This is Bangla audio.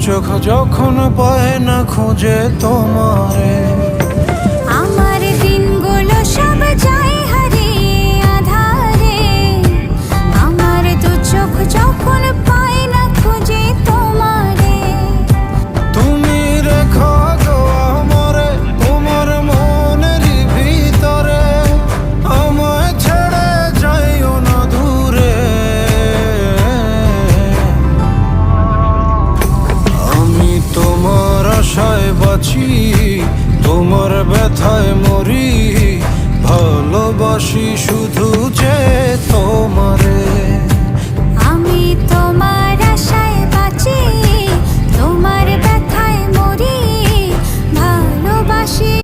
চোখ যখন পায় না খুঁজে তোমারে, আমার দিনগুলো সব যায় হারিয়ে আধারে। আমার দু চোখ যখন পায় না খুঁজে তোমারে। তুমি রেখো গো আমারে তোমার মনের ভিতরে, আমায় ছেড়ে যাইও না দূরে। আমি তোমার আশায় বাঁচি, তোমার ব্যথায় মরি, ভালোবাসি শুধু যে তোমারে।